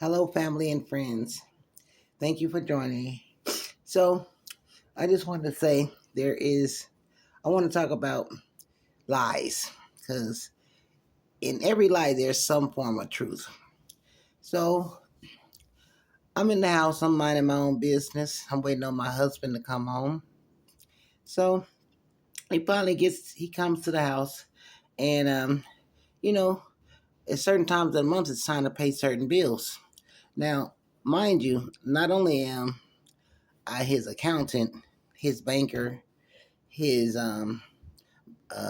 Hello, family and friends. Thank you for joining. So, I just wanted to say I want to talk about lies because in every lie, there's some form of truth. So, I'm in the house, I'm minding my own business. I'm waiting on my husband to come home. So, he comes to the house, and, you know, at certain times of the month, it's time to pay certain bills. Now, mind you, not only am I his accountant, his banker, his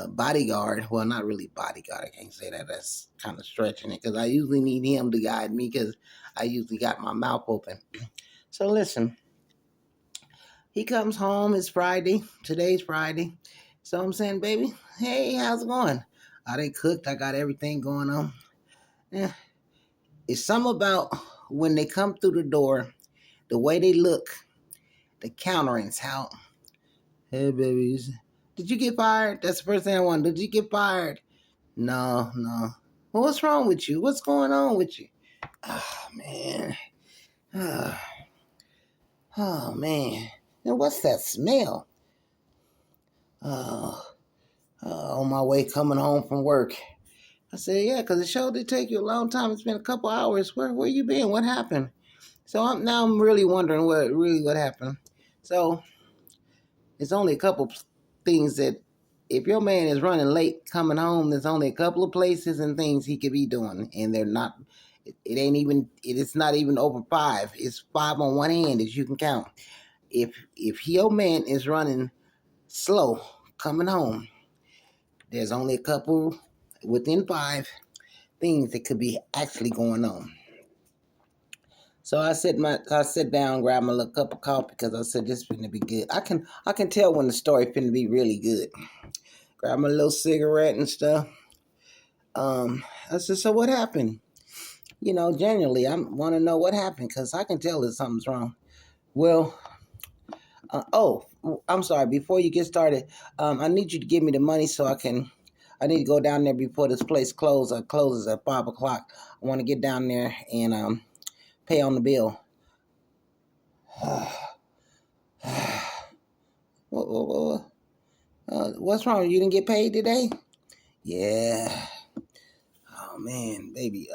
bodyguard. Well, not really bodyguard. I can't say that. That's kind of stretching it because I usually need him to guide me because I usually got my mouth open. So listen, he comes home. It's Friday. Today's Friday. So I'm saying, baby, hey, how's it going? I done cooked. I got everything going on. Yeah. It's something about when they come through the door, the way they look, the countenance, how, hey, babies, did you get fired? That's the first thing I want. Did you get fired? No, no. Well, what's wrong with you? What's going on with you? Oh, man. Oh, oh man. And what's that smell? Oh, on my way coming home from work. I said, yeah, because it sure did take you a long time. It's been a couple hours. Where you been? What happened? So I'm really wondering what happened. So it's only a couple things that if your man is running late coming home, there's only a couple of places and things he could be doing, and they're not. It ain't even. It's not even over five. It's five on one hand as you can count. If your man is running slow coming home, there's only a couple within five things that could be actually going on. So I sit down, grab my little cup of coffee because I said this is finna be good. I can tell when the story finna be really good. Grab my little cigarette and stuff. I said, so what happened? Genuinely, I want to know what happened because I can tell that something's wrong. Well, oh, I'm sorry. Before you get started, I need you to give me the money so I can. I need to go down there before this place closes. It closes at 5 o'clock. I want to get down there and pay on the bill. What's wrong? You didn't get paid today? Yeah. Oh man, baby.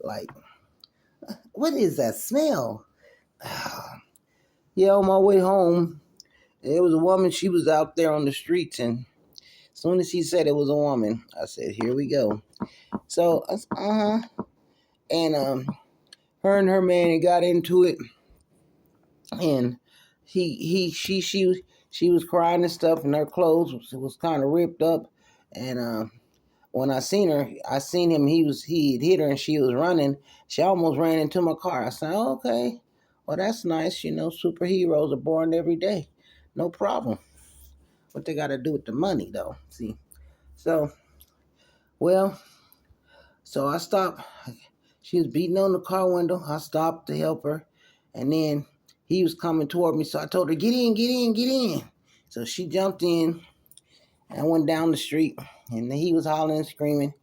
Like, what is that smell? Yeah, on my way home, there was a woman. She was out there on the streets, and as soon as she said it was a woman, I said, "Here we go." So, and her and her man got into it, and she was crying and stuff, and her clothes was kind of ripped up, and when I seen her, I seen him. He had hit her, and she was running. She almost ran into my car. I said, oh, "Okay, well that's nice. Superheroes are born every day, no problem." What they got to do with the money, though? See, so well, so I stopped. She was beating on the car window. I stopped to help her, and then he was coming toward me. So I told her, "Get in, get in, get in." So she jumped in, and I went down the street, and he was hollering and screaming.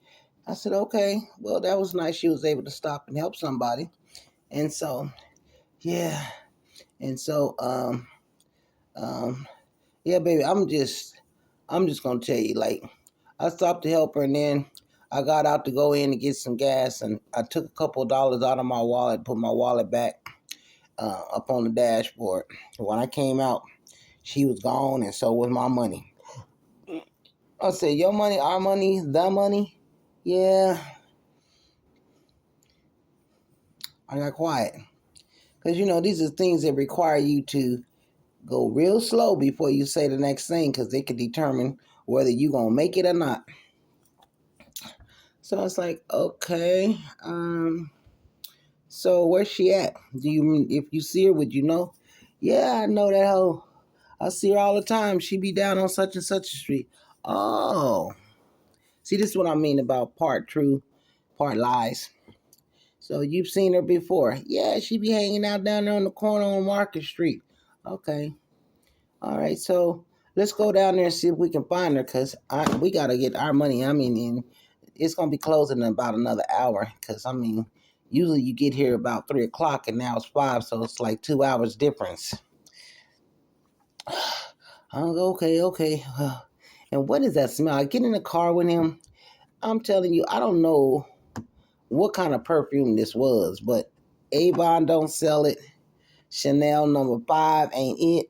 I said, "Okay, well that was nice. She was able to stop and help somebody." And so, yeah, and so, um, yeah, baby, I'm just gonna tell you, like, I stopped to help her, and then I got out to go in to get some gas, and I took a couple of dollars out of my wallet, put my wallet back up on the dashboard. When I came out, she was gone, and so was my money. I said, "Your money, our money, the money." Yeah, I got quiet because these are things that require you to go real slow before you say the next thing because they could determine whether you're going to make it or not. So it's like, okay, so where's she at? If you see her, would you know? Yeah, I know that hoe. I see her all the time. She be down on such and such a street. Oh, see, this is what I mean about part true, part lies. So you've seen her before. Yeah, she be hanging out down there on the corner on Market Street. Okay. All right, so let's go down there and see if we can find her because we got to get our money. I mean, and it's going to be closing in about another hour because, Usually you get here about 3 o'clock and now it's 5, so it's like 2 hours difference. I go, okay. And what is that smell? I get in the car with him. I'm telling you, I don't know what kind of perfume this was, but Avon don't sell it. Chanel No. 5 ain't it.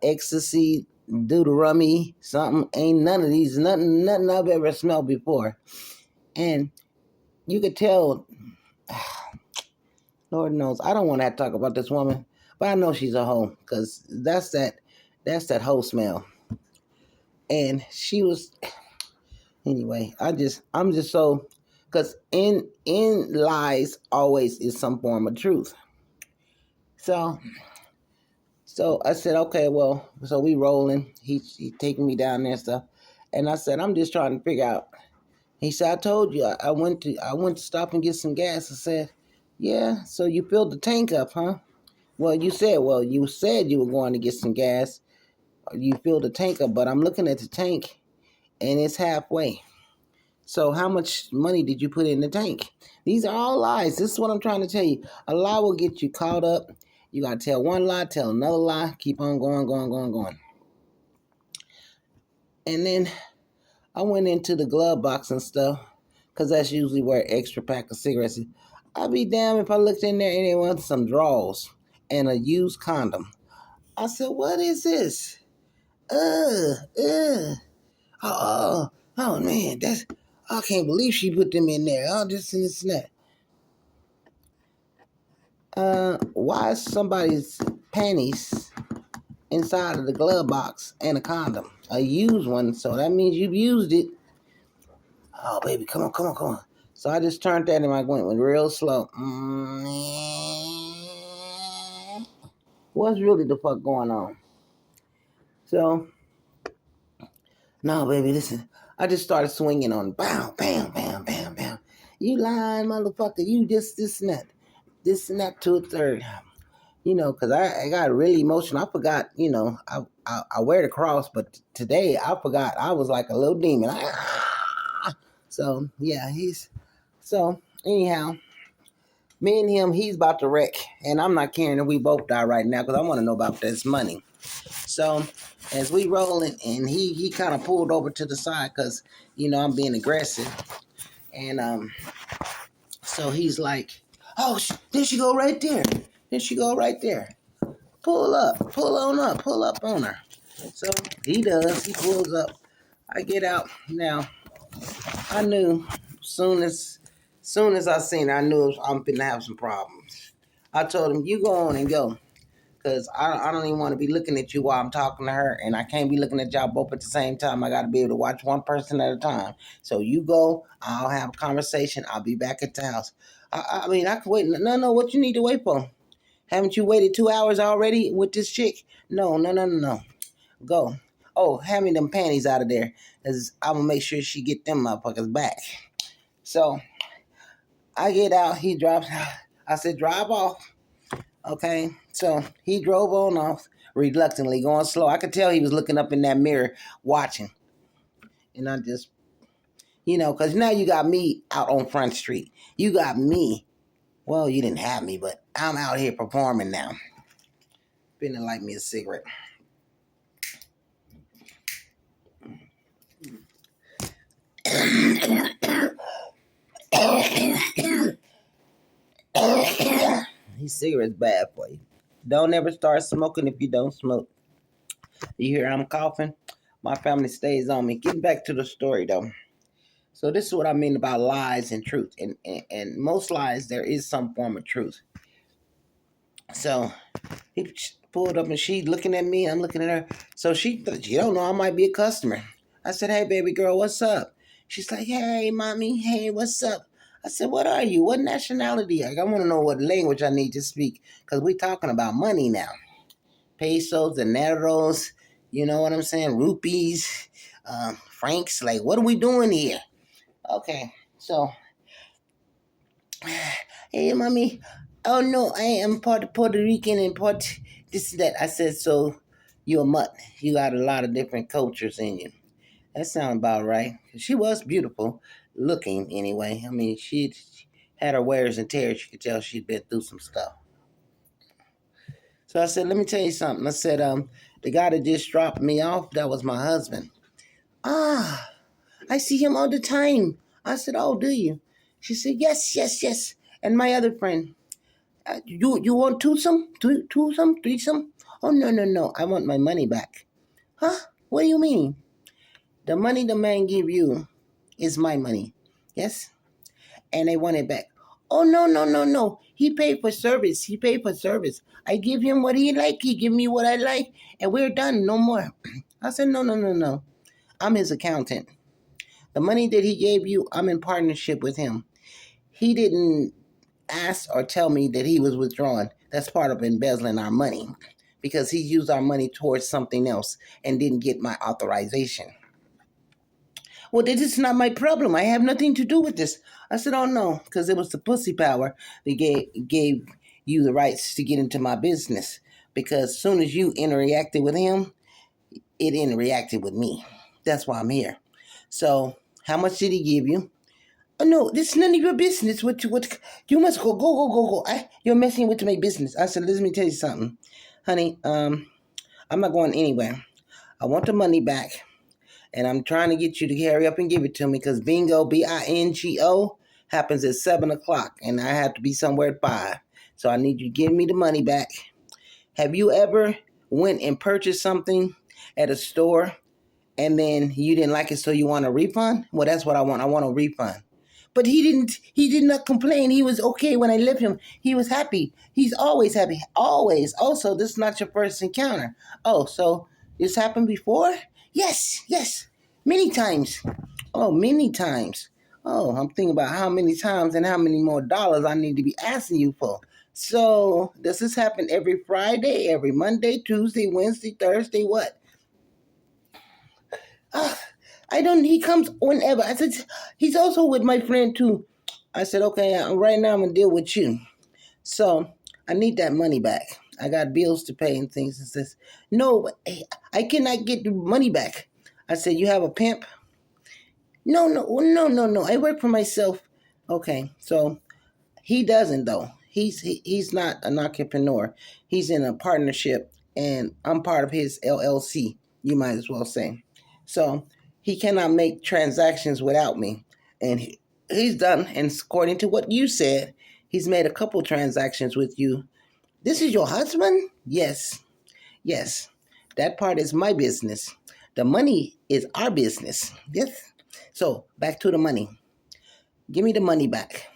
Ecstasy, Deuteronomy, something, ain't none of these, nothing I've ever smelled before. And you could tell, Lord knows, I don't want to talk about this woman, but I know she's a hoe, because that's that hoe smell. And she was, anyway, I'm just so, because in lies always is some form of truth. So I said, okay, well, so we rolling. He taking me down there and stuff. And I said, I'm just trying to figure out. He said, I told you I went to stop and get some gas. I said, yeah, so you filled the tank up, huh? Well, you said you were going to get some gas. You filled the tank up, but I'm looking at the tank and it's halfway. So how much money did you put in the tank? These are all lies. This is what I'm trying to tell you. A lie will get you caught up. You got to tell one lie, tell another lie, keep on going. And then I went into the glove box and stuff, because that's usually where an extra pack of cigarettes is. I'd be damned if I looked in there and there was some drawers and a used condom. I said, what is this? Oh man, I can't believe she put them in there. Oh, this and this and that. Why is somebody's panties inside of the glove box and a condom? A used one, so that means you've used it. Oh, baby, come on. So I just turned that and I went real slow. What's really the fuck going on? So, no, baby, listen. I just started swinging on bam, bam, bam, bam, bam. You lying motherfucker. You just this and that. This and that to a third. Because I got really emotional. I forgot, I wear the cross, but today I forgot. I was like a little demon. So, yeah, so anyhow, me and him, he's about to wreck. And I'm not caring if we both die right now because I want to know about this money. So as we rolling, and he kind of pulled over to the side because, I'm being aggressive. And so he's like, oh, there she go right there. Pull up on her. So he does. He pulls up. I get out. Now, I knew soon as I seen her, I knew I'm finna have some problems. I told him, you go on and go. Because I don't even want to be looking at you while I'm talking to her. And I can't be looking at y'all both at the same time. I got to be able to watch one person at a time. So you go. I'll have a conversation. I'll be back at the house. I mean, I can wait. No. What you need to wait for? Haven't you waited 2 hours already with this chick? No. Go. Oh, hand me them panties out of there. Cause I'm going to make sure she get them motherfuckers back. So I get out. He drops. I said, drive off. Okay. So he drove on off reluctantly, going slow. I could tell he was looking up in that mirror watching. And I just, because now you got me out on Front Street. You got me. Well, you didn't have me, but I'm out here performing now. Finna light me a cigarette. These cigarettes bad for you. Don't ever start smoking if you don't smoke. You hear I'm coughing? My family stays on me. Getting back to the story though. So this is what I mean about lies and truth. And most lies, there is some form of truth. So he pulled up and she looking at me. I'm looking at her. So she don't know I might be a customer. I said, hey, baby girl, what's up? She's like, hey, mommy. Hey, what's up? I said, what are you? What nationality? I want to know what language I need to speak because we're talking about money now. Pesos, dineros, you know what I'm saying? Rupees, francs. Like, what are we doing here? Okay, so, hey, mommy. Oh, no, I am Puerto Rican and this and that. I said, so you're a mutt. You got a lot of different cultures in you. That sounds about right. She was beautiful looking anyway. I mean, she had her wears and tears. You could tell she'd been through some stuff. So I said, let me tell you something. I said, the guy that just dropped me off, that was my husband. Ah, I see him all the time. I said, oh, do you? She said, yes, yes, yes. And my other friend, you want twosome? Twosome? Threesome? Oh, no, no, no. I want my money back. Huh? What do you mean? The money the man gave you is my money. Yes? And they want it back. Oh, no, no, no, no. He paid for service. He paid for service. I give him what he like. He give me what I like. And we're done. No more. I said, no, no, no, no. I'm his accountant. The money that he gave you, I'm in partnership with him. He didn't ask or tell me that he was withdrawing. That's part of embezzling our money because he used our money towards something else and didn't get my authorization. Well, this is not my problem. I have nothing to do with this. I said, oh, no, because it was the pussy power that gave you the rights to get into my business. Because as soon as you interacted with him, it interacted with me. That's why I'm here. So how much did he give you? Oh, no, this is none of your business. What you must go. You're messing with my business. I said, let me tell you something. Honey, I'm not going anywhere. I want the money back. And I'm trying to get you to hurry up and give it to me because bingo, bingo, happens at 7 o'clock. And I have to be somewhere at 5. So I need you to give me the money back. Have you ever went and purchased something at a store and then you didn't like it so you want a refund? Well, that's what I want. I want a refund. But he did not complain. He was okay when I left him. He was happy. He's always happy. Always. Also, this is not your first encounter. Oh, so this happened before? Yes, yes. Many times. Oh, many times. Oh, I'm thinking about how many times and how many more dollars I need to be asking you for. So, does this happen every Friday, every Monday, Tuesday, Wednesday, Thursday, what? He comes whenever. I said, he's also with my friend too. I said, okay, right now I'm going to deal with you. So I need that money back. I got bills to pay and things. And says, no, I cannot get the money back. I said, you have a pimp? No. I work for myself. Okay, so he doesn't though. He's not an entrepreneur. He's in a partnership, and I'm part of his LLC. You might as well say. So he cannot make transactions without me, and he's done. And according to what you said, he's made a couple transactions with you. This is your husband? Yes. That part is my business. The money is our business. Yes. So back to the money. Give me the money back.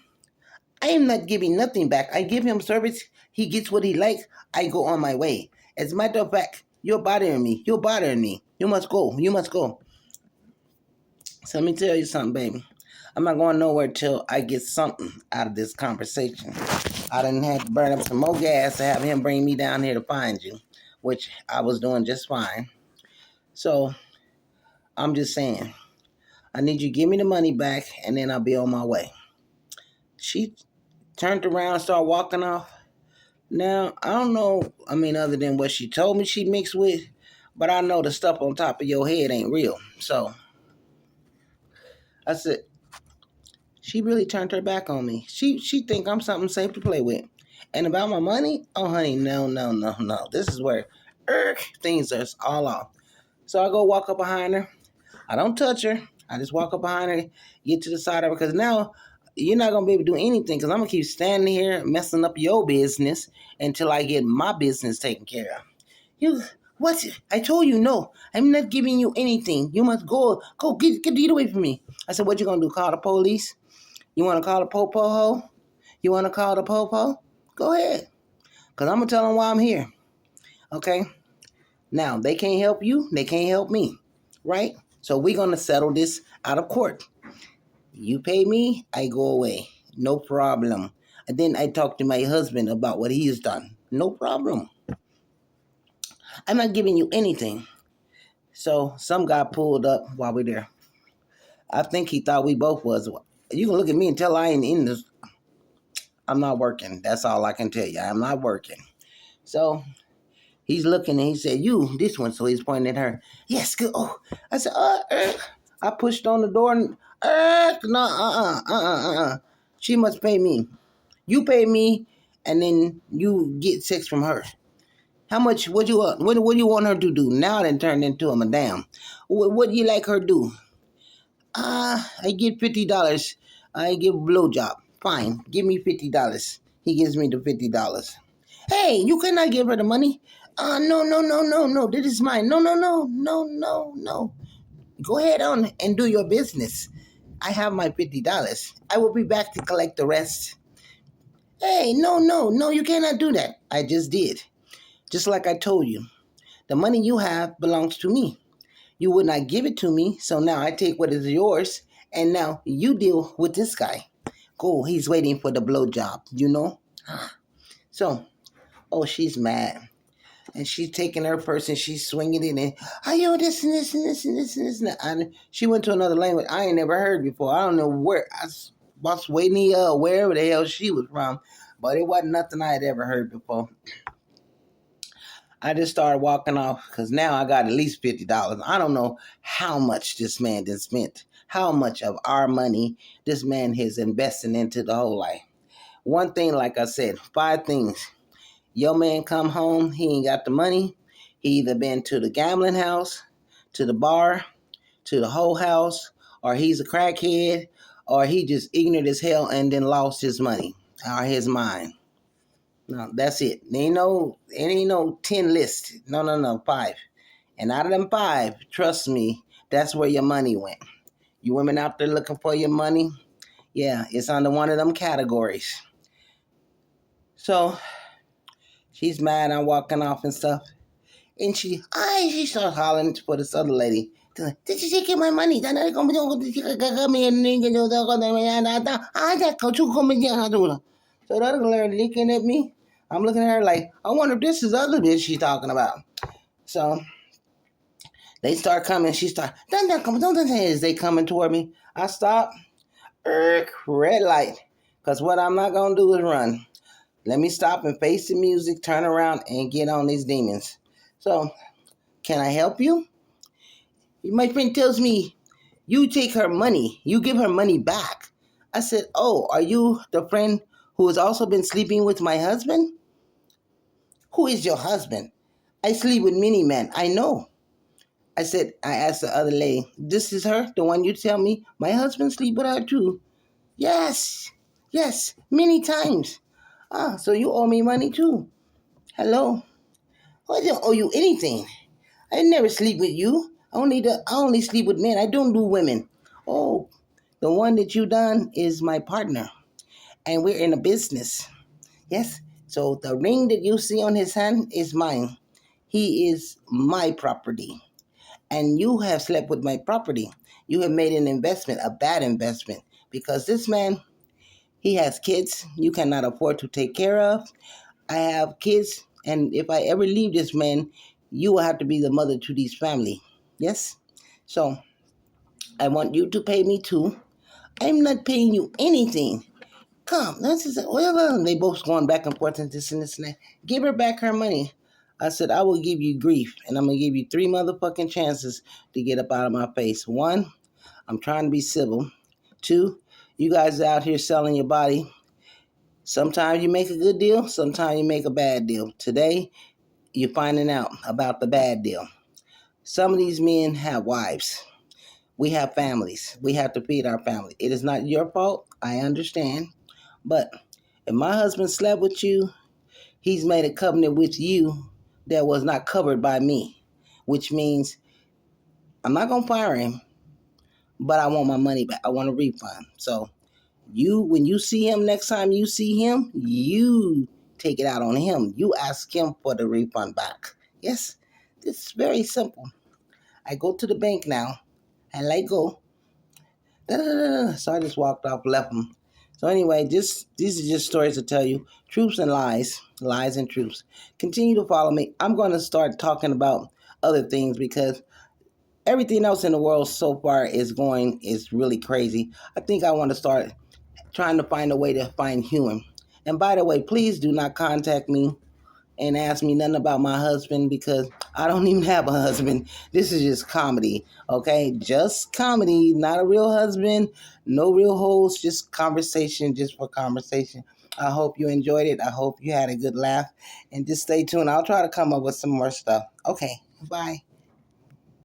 I am not giving nothing back. I give him service. He gets what he likes. I go on my way. As a matter of fact, you're bothering me. You must go. So let me tell you something, baby. I'm not going nowhere till I get something out of this conversation. I didn't have to burn up some more gas to have him bring me down here to find you, which I was doing just fine. So I'm just saying, I need you to give me the money back, and then I'll be on my way. She turned around and started walking off. Now, I don't know, other than what she told me she mixed with, but I know the stuff on top of your head ain't real. So I said, she really turned her back on me. She think I'm something safe to play with. And about my money? Oh, honey, no. This is where things are all off. So I go walk up behind her. I don't touch her. I just walk up behind her, get to the side of her, because now you're not going to be able to do anything because I'm going to keep standing here messing up your business until I get my business taken care of. What? I told you no. I'm not giving you anything. You must go get away from me. I said, what you going to do, call the police? You want to call the popo? You want to call the popo? Go ahead. Because I'm going to tell them why I'm here. Okay? Now, they can't help you. They can't help me. Right? So we're going to settle this out of court. You pay me, I go away. No problem. And then I talk to my husband about what he's done. No problem. I'm not giving you anything. So some guy pulled up while we're there. I think he thought we both was. You can look at me and tell I ain't in this. I'm not working. That's all I can tell you. I'm not working. So he's looking and he said, you, this one. So he's pointing at her. Yes, good. Oh, I said, I pushed on the door and, no, She must pay me. You pay me, and then you get sex from her. How much? What you want? What do you want her to do? Now then turned into a madam. What do you like her to do? I get $50. I give a blowjob. Fine, give me $50. He gives me the $50. Hey, you cannot give her the money. No, no, no, no, no. This is mine. No, no, no, no, no, no. Go ahead on and do your business. I have my $50. I will be back to collect the rest. Hey, no, no, no, you cannot do that. I just did. Just like I told you. The money you have belongs to me. You would not give it to me, so now I take what is yours, and now you deal with this guy. Go, he's waiting for the blowjob, you know? So, oh, she's mad. And she's taking her purse and she's swinging it and, yo, this and this and this and this and this. And she went to another language I ain't never heard before. I don't know where. I was waiting wherever the hell she was from. But it wasn't nothing I had ever heard before. I just started walking off because now I got at least $50. I don't know how much this man done spent. How much of our money this man has invested into the whole life. One thing, like I said, 5 things. Your man come home, he ain't got the money. He either been to the gambling house, to the bar, to the whole house, or he's a crackhead, or he just ignorant as hell and then lost his money or his mind. No, that's it. It ain't no 10 list. No, 5. And out of them 5, trust me, that's where your money went. You women out there looking for your money, yeah, it's under one of them categories. So she's mad. I'm walking off and stuff. And she starts hollering for this other lady. Did you take my money? So the other lady looking at me. I'm looking at her like, I wonder if this is the other bitch she's talking about. So they start coming. She start, don't as they coming toward me. I stop. Red light. Because what I'm not going to do is run. Let me stop and face the music, turn around, and get on these demons. So, can I help you? My friend tells me, you take her money. You give her money back. I said, oh, are you the friend who has also been sleeping with my husband? Who is your husband? I sleep with many men. I know. I asked the other lady, this is her, the one you tell me? My husband sleep with her too. Yes, many times. So you owe me money too. Hello? I don't owe you anything. I never sleep with you. I only sleep with men. I don't do women. Oh, the one that you done is my partner. And we're in a business. Yes? So the ring that you see on his hand is mine. He is my property. And you have slept with my property. You have made an investment, a bad investment. Because this man, he has kids you cannot afford to take care of. I have kids, and if I ever leave this man, you will have to be the mother to these family. Yes? So, I want you to pay me too. I'm not paying you anything. Come, this is well, they both going back and forth and this and this and that. Give her back her money. I said, I will give you grief, and I'm going to give you 3 motherfucking chances to get up out of my face. 1, I'm trying to be civil. 2, you guys are out here selling your body. Sometimes you make a good deal, sometimes you make a bad deal. Today, you're finding out about the bad deal. Some of these men have wives. We have families. We have to feed our family. It is not your fault. I understand. But if my husband slept with you, he's made a covenant with you that was not covered by me, which means I'm not going to fire him, but I want my money back. I want a refund. So when you see him next time you see him, you take it out on him. You ask him for the refund back. Yes, this is very simple. I go to the bank now and let go. So I just walked off, left them. So anyway, these are just stories to tell you. Truths and lies and truths. Continue to follow me. I'm going to start talking about other things because everything else in the world so far is really crazy. I think I want to start trying to find a way to find humor. And by the way, please do not contact me and ask me nothing about my husband because I don't even have a husband. This is just comedy, okay? Just comedy, not a real husband, no real host, just conversation, just for conversation. I hope you enjoyed it. I hope you had a good laugh. And just stay tuned. I'll try to come up with some more stuff. Okay, bye.